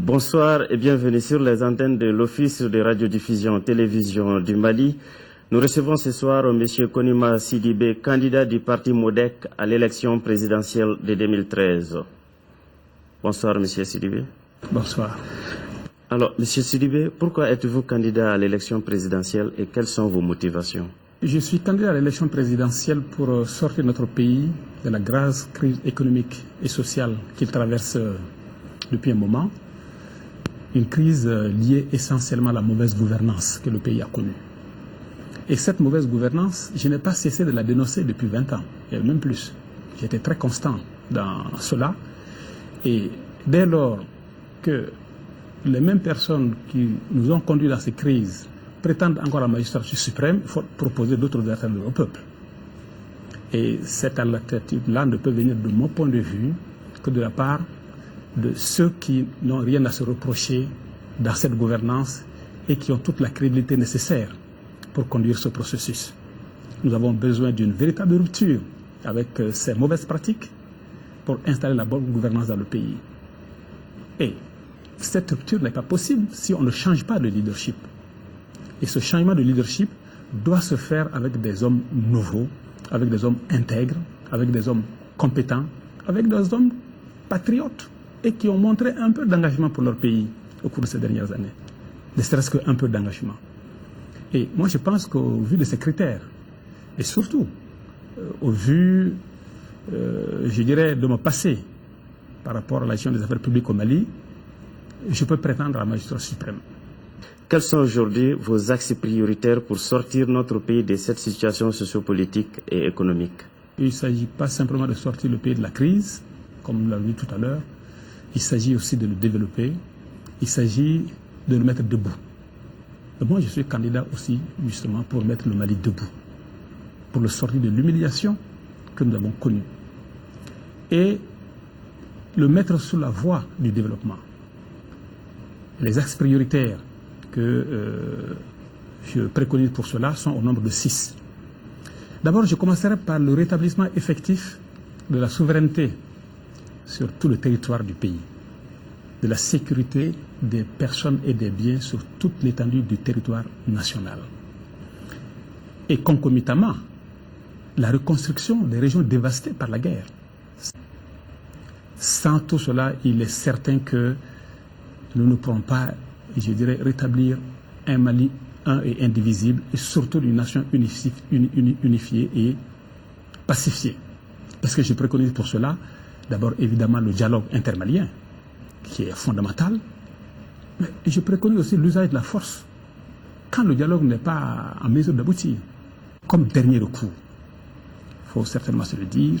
Bonsoir et bienvenue sur les antennes de l'Office de radiodiffusion télévision du Mali. Nous recevons ce soir M. Konima Sidibé, candidat du parti MODEC à l'élection présidentielle de 2013. Bonsoir M. Sidibé. Bonsoir. Alors, M. Sidibé, pourquoi êtes-vous candidat à l'élection présidentielle et quelles sont vos motivations? Je suis candidat à l'élection présidentielle pour sortir notre pays de la grave crise économique et sociale qu'il traverse depuis un moment. Une crise liée essentiellement à la mauvaise gouvernance que le pays a connue. Et cette mauvaise gouvernance, je n'ai pas cessé de la dénoncer depuis 20 ans, et même plus. J'étais très constant dans cela. Et dès lors que les mêmes personnes qui nous ont conduits dans ces crises prétendent encore la magistrature suprême, il faut proposer d'autres alternatives au peuple. Et cette alternative-là ne peut venir de mon point de vue que de la part de ceux qui n'ont rien à se reprocher dans cette gouvernance et qui ont toute la crédibilité nécessaire pour conduire ce processus. Nous avons besoin d'une véritable rupture avec ces mauvaises pratiques pour installer la bonne gouvernance dans le pays. Et cette rupture n'est pas possible si on ne change pas de leadership. Et ce changement de leadership doit se faire avec des hommes nouveaux, avec des hommes intègres, avec des hommes compétents, avec des hommes patriotes et qui ont montré un peu d'engagement pour leur pays au cours de ces dernières années. Ne serait-ce qu'un peu d'engagement. Et moi, je pense qu'au vu de ces critères, et surtout au vu, je dirais, de mon passé par rapport à la gestion des affaires publiques au Mali, je peux prétendre à la magistrature suprême. Quels sont aujourd'hui vos axes prioritaires pour sortir notre pays de cette situation sociopolitique et économique? Il ne s'agit pas simplement de sortir le pays de la crise, comme nous l'avons vu tout à l'heure. Il s'agit aussi de le développer. Il s'agit de le mettre debout. Et moi, je suis candidat aussi, justement, pour mettre le Mali debout, pour le sortir de l'humiliation que nous avons connue et le mettre sur la voie du développement. Les axes prioritaires que je préconise pour cela sont au nombre de 6. D'abord, je commencerai par le rétablissement effectif de la souveraineté sur tout le territoire du pays, de la sécurité des personnes et des biens sur toute l'étendue du territoire national. Et concomitamment, la reconstruction des régions dévastées par la guerre. Sans tout cela, il est certain que nous ne pourrons pas, je dirais, rétablir un Mali un et indivisible, et surtout une nation unifiée et pacifiée. Parce que je préconise pour cela, d'abord évidemment le dialogue intermalien, qui est fondamental, mais je préconise aussi l'usage de la force, quand le dialogue n'est pas en mesure d'aboutir, comme dernier recours. Il faut certainement se le dire.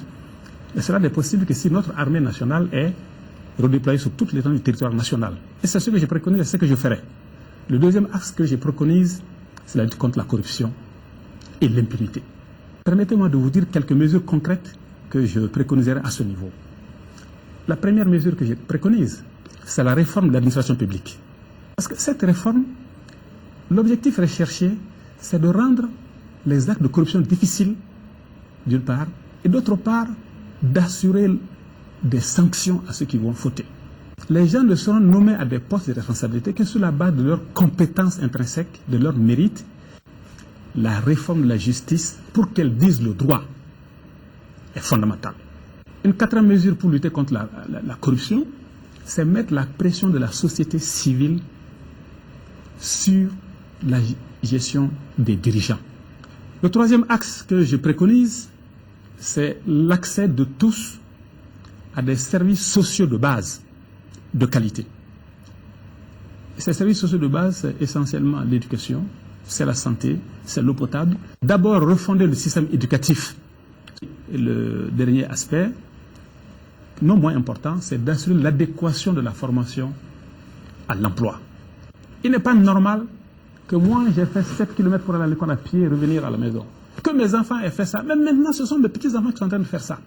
Et cela n'est possible que si notre armée nationale est redéployée sur toute l'étendue du territoire national. Et c'est ce que je préconise et c'est ce que je ferai. Le deuxième axe que je préconise, c'est la lutte contre la corruption et l'impunité. Permettez-moi de vous dire quelques mesures concrètes que je préconiserai à ce niveau. La première mesure que je préconise, c'est la réforme de l'administration publique. Parce que cette réforme, l'objectif recherché, c'est de rendre les actes de corruption difficiles, d'une part, et d'autre part, d'assurer des sanctions à ceux qui vont fauter. Les gens ne seront nommés à des postes de responsabilité que sur la base de leurs compétences intrinsèques, de leurs mérites. La réforme de la justice, pour qu'elle dise le droit, est fondamentale. Une quatrième mesure pour lutter contre la corruption, c'est mettre la pression de la société civile sur la gestion des dirigeants. Le troisième axe que je préconise, c'est l'accès de tous à des services sociaux de base, de qualité. Et ces services sociaux de base, c'est essentiellement l'éducation, c'est la santé, c'est l'eau potable. D'abord, refonder le système éducatif. Et le dernier aspect, non moins important, c'est d'assurer l'adéquation de la formation à l'emploi. Il n'est pas normal que moi, j'ai fait 7 km pour aller à l'école à pied et revenir à la maison. Que mes enfants aient fait ça. Même maintenant, ce sont mes petits-enfants qui sont en train de faire ça.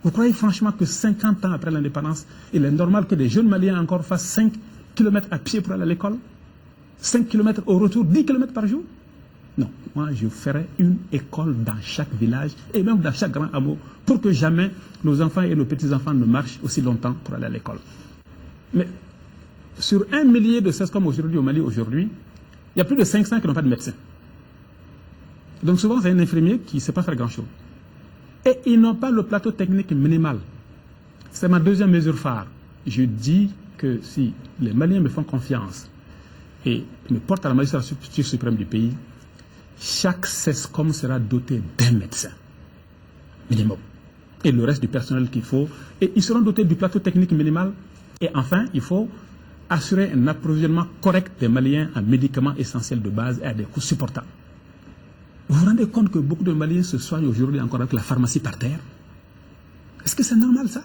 Vous croyez franchement que 50 ans après l'indépendance, il est normal que des jeunes Maliens encore fassent 5 km à pied pour aller à l'école? 5 km au retour, 10 km par jour? Non, moi je ferai une école dans chaque village et même dans chaque grand hameau pour que jamais nos enfants et nos petits-enfants ne marchent aussi longtemps pour aller à l'école. Mais Sur 1 millier de SES comme aujourd'hui au Mali, aujourd'hui, il y a plus de 500 qui n'ont pas de médecin. Donc souvent, c'est un infirmier qui ne sait pas faire grand-chose. Et ils n'ont pas le plateau technique minimal. C'est ma deuxième mesure phare. Je dis que si les Maliens me font confiance et me portent à la magistrature suprême du pays, chaque SESCOM sera doté d'un médecin minimum. Et le reste du personnel qu'il faut. Et ils seront dotés du plateau technique minimal. Et enfin, il faut assurer un approvisionnement correct des Maliens en médicaments essentiels de base et à des coûts supportables. Vous vous rendez compte que beaucoup de Maliens se soignent aujourd'hui encore avec la pharmacie par terre? Est-ce que c'est normal ça?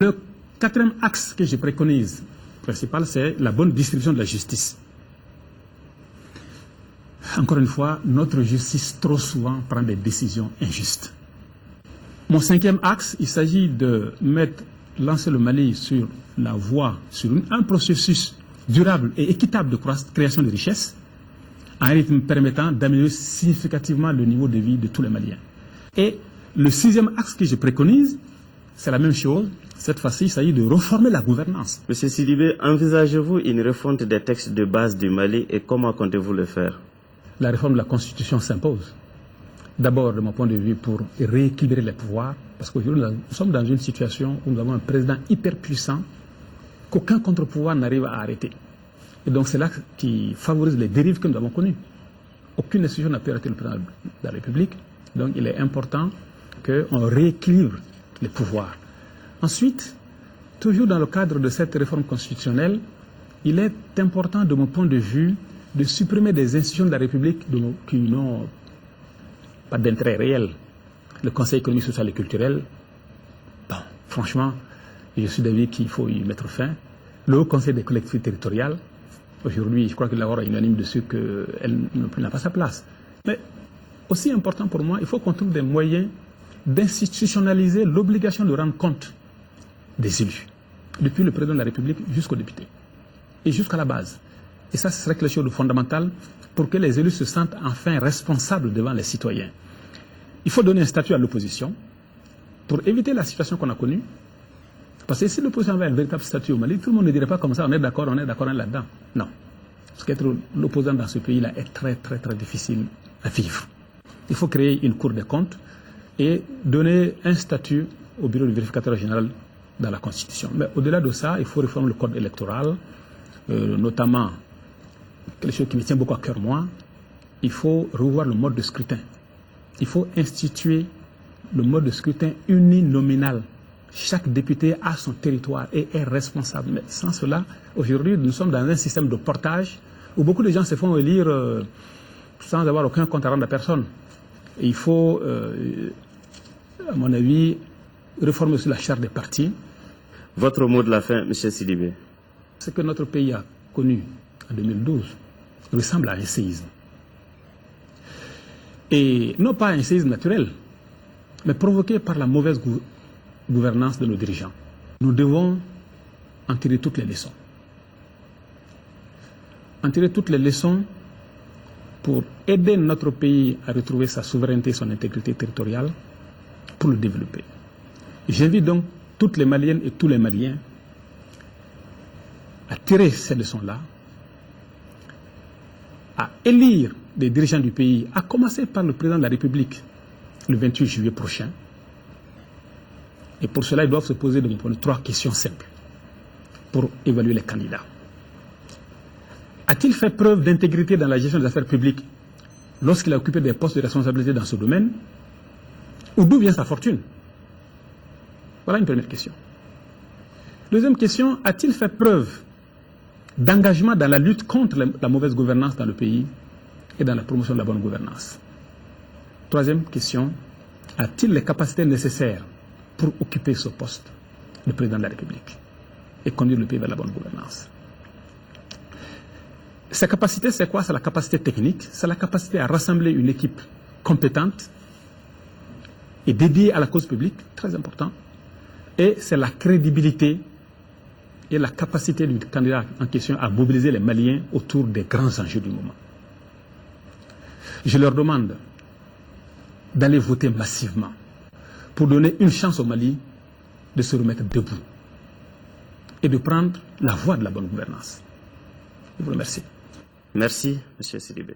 Le quatrième axe que je préconise, principal, c'est la bonne distribution de la justice. Encore une fois, notre justice trop souvent prend des décisions injustes. Mon cinquième axe, il s'agit de lancer le Mali sur la voie, sur un processus durable et équitable de création de richesses, à un rythme permettant d'améliorer significativement le niveau de vie de tous les Maliens. Et le sixième axe que je préconise, c'est la même chose. Cette fois-ci, il s'agit de reformer la gouvernance. Monsieur Sidibé, envisagez-vous une refonte des textes de base du Mali et comment comptez-vous le faire? La réforme de la Constitution s'impose. D'abord, de mon point de vue, pour rééquilibrer les pouvoirs, parce qu'aujourd'hui, nous sommes dans une situation où nous avons un président hyper puissant qu'aucun contre-pouvoir n'arrive à arrêter. Et donc, c'est là qui favorise les dérives que nous avons connues. Aucune institution n'a pu arrêter le président de la République. Donc, il est important qu'on rééquilibre les pouvoirs. Ensuite, toujours dans le cadre de cette réforme constitutionnelle, il est important, de mon point de vue, de supprimer des institutions de la République qui n'ont pas d'intérêt réel. Le Conseil économique, social et culturel, bon, franchement, je suis d'avis qu'il faut y mettre fin. Le Haut Conseil des collectivités territoriales, aujourd'hui, je crois que l'accord est unanime dessus qu'elle n'a pas sa place. Mais aussi important pour moi, il faut qu'on trouve des moyens d'institutionnaliser l'obligation de rendre compte des élus, depuis le président de la République jusqu'aux députés, et jusqu'à la base. Et ça, ce serait quelque chose de fondamental pour que les élus se sentent enfin responsables devant les citoyens. Il faut donner un statut à l'opposition pour éviter la situation qu'on a connue. Parce que si l'opposition avait un véritable statut au Mali, tout le monde ne dirait pas comme ça, on est d'accord là-dedans. Non. Parce qu'être l'opposant dans ce pays-là est très, très, très difficile à vivre. Il faut créer une cour des comptes et donner un statut au bureau du vérificateur général dans la Constitution. Mais au-delà de ça, il faut réformer le code électoral, notamment quelque chose qui me tient beaucoup à cœur, moi, il faut revoir le mode de scrutin. Il faut instituer le mode de scrutin uninominal. Chaque député a son territoire et est responsable. Mais sans cela, aujourd'hui, nous sommes dans un système de portage où beaucoup de gens se font élire sans avoir aucun compte à rendre à personne. Et il faut, à mon avis, réformer aussi la charte des partis. Votre mot de la fin, M. Sidibé. Ce que notre pays a connu en 2012 ressemble à un séisme. Et non pas un séisme naturel, mais provoqué par la mauvaise gouvernance de nos dirigeants. Nous devons en tirer toutes les leçons. En tirer toutes les leçons pour aider notre pays à retrouver sa souveraineté et son intégrité territoriale, pour le développer. J'invite donc toutes les Maliennes et tous les Maliens à tirer ces leçons-là, à élire des dirigeants du pays, à commencer par le président de la République le 28 juillet prochain. Et pour cela, ils doivent se poser de mon point de vue 3 questions simples pour évaluer les candidats. A-t-il fait preuve d'intégrité dans la gestion des affaires publiques lorsqu'il a occupé des postes de responsabilité dans ce domaine? Ou d'où vient sa fortune? Voilà une première question. Deuxième question, a-t-il fait preuve d'engagement dans la lutte contre la mauvaise gouvernance dans le pays et dans la promotion de la bonne gouvernance? Troisième question, a-t-il les capacités nécessaires pour occuper ce poste de président de la République et conduire le pays vers la bonne gouvernance? Ces capacités, c'est quoi? C'est la capacité technique, c'est la capacité à rassembler une équipe compétente et dédiée à la cause publique, très important, et c'est la crédibilité et la capacité du candidat en question à mobiliser les Maliens autour des grands enjeux du moment. Je leur demande d'aller voter massivement pour donner une chance au Mali de se remettre debout et de prendre la voie de la bonne gouvernance. Je vous remercie. Merci, M. Sidibé.